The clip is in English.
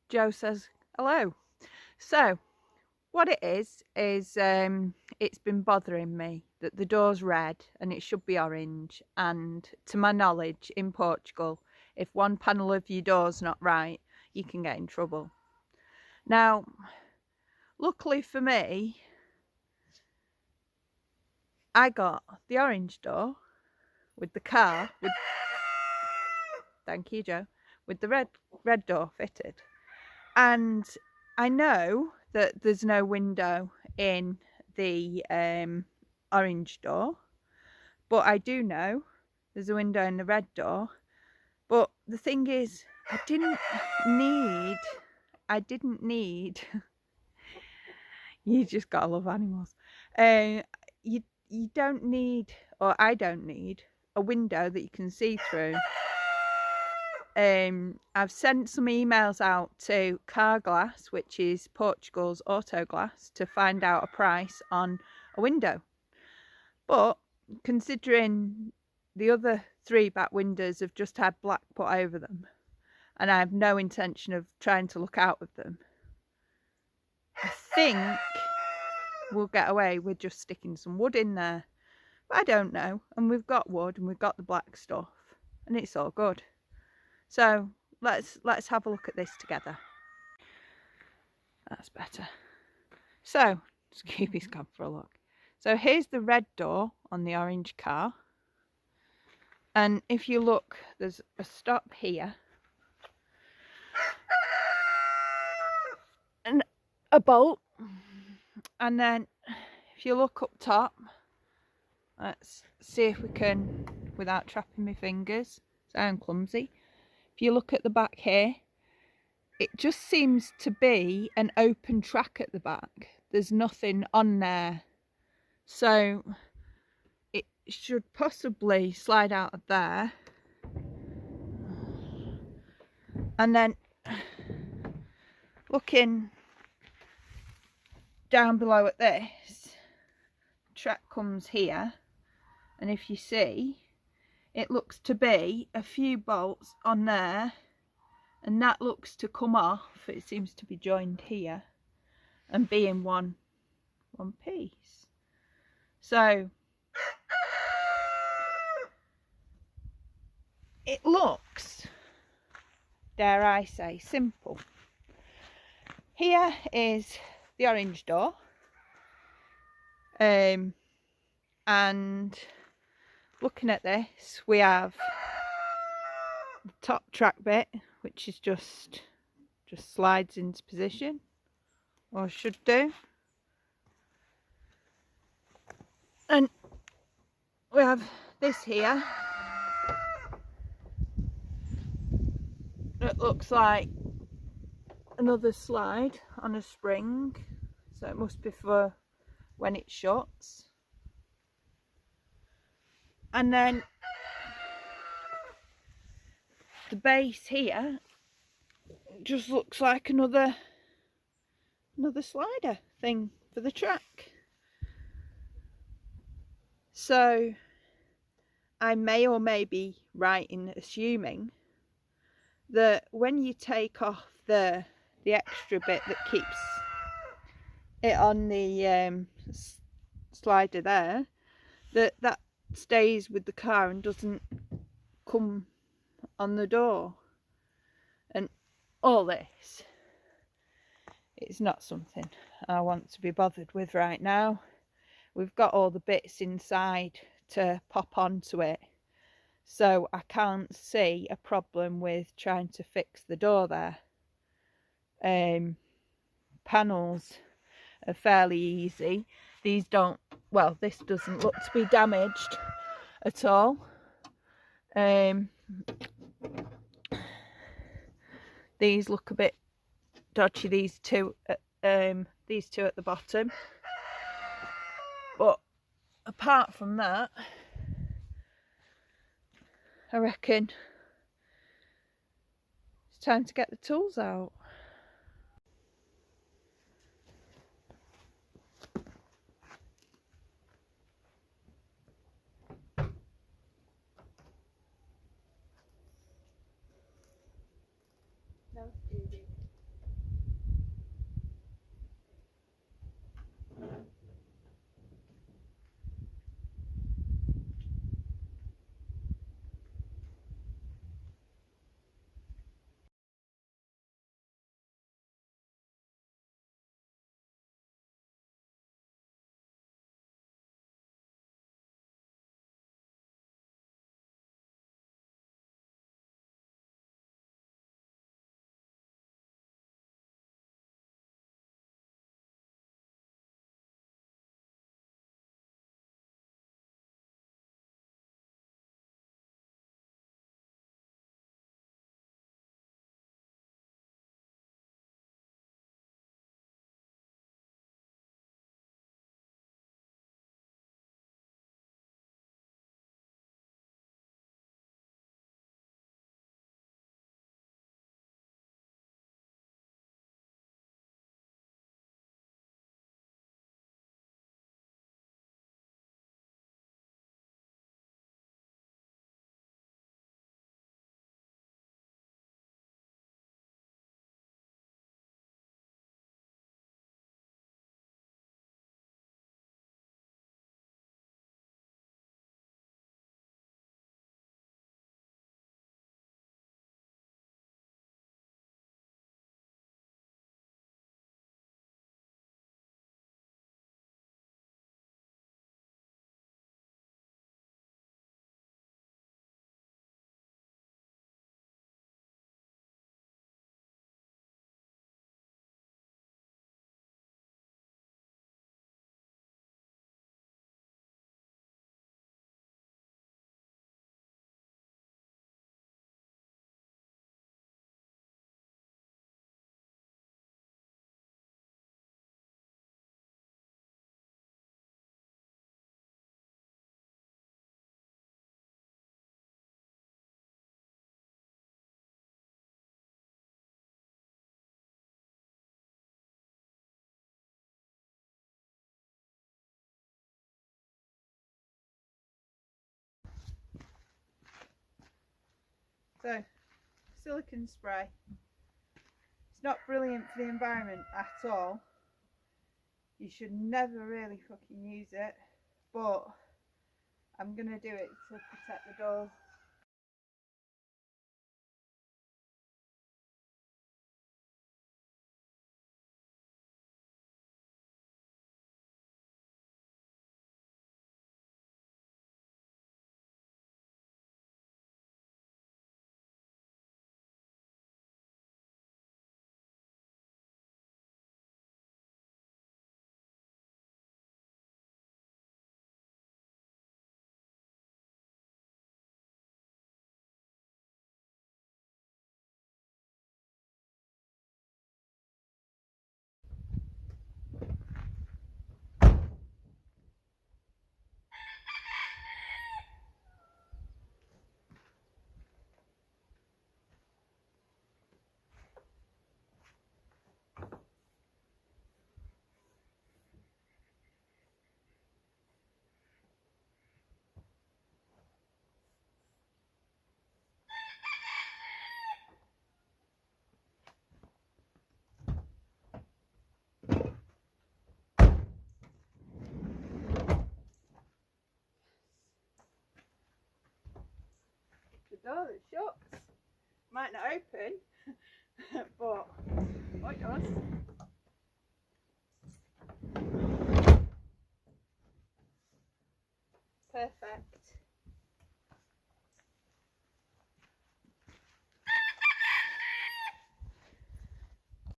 Joe says hello. So what it is it's been bothering me that the door's red and it should be orange, and to my knowledge in Portugal, if one panel of your door's not right, you can get in trouble. Now luckily for me, I got the orange door with the car with, thank you Joe, with the red door fitted. And I know that there's no window in the orange door, but I do know there's a window in the red door. But the thing is, I didn't need you just gotta love animals. You don't need, or I don't need, a window that you can see through. I've sent some emails out to Carglass, which is Portugal's auto glass, to find out a price on a window. But considering the other 3 back windows have just had black put over them, and I have no intention of trying to look out of them, I think we'll get away with just sticking some wood in there. But I don't know. And we've got wood and we've got the black stuff, and it's all good. So let's have a look at this together. That's better. So just keep his gone for a look. So here's the red door on the orange car, and if you look, there's a stop here and a bolt, and then if you look up top, let's see if we can, without trapping my fingers, sound clumsy. If you look at the back here, it just seems to be an open track at the back. There's nothing on there, so it should possibly slide out of there. And then looking down below at this, track comes here, and if you see, it looks to be a few bolts on there, and that looks to come off. It seems to be joined here and be in one piece. So it looks, dare I say, simple. Here is the orange door, and looking at this, we have the top track bit, which is just slides into position, or should do, and we have this here. It looks like another slide on a spring, so it must be for when it shuts. And then the base here just looks like another slider thing for the track. So I may or may be right in assuming that when you take off the extra bit that keeps it on the slider there, that stays with the car and doesn't come on the door. And all this, it's not something I want to be bothered with right now. We've got all the bits inside to pop onto it, so I can't see a problem with trying to fix the door there. Panels are fairly easy. These don't, well, this doesn't look to be damaged at all. These look a bit dodgy, these two at the bottom, but apart from that, I reckon it's time to get the tools out. So, silicone spray. It's not brilliant for the environment at all. You should never really fucking use it, but I'm gonna do it to protect the doors. The door that shuts might not open, but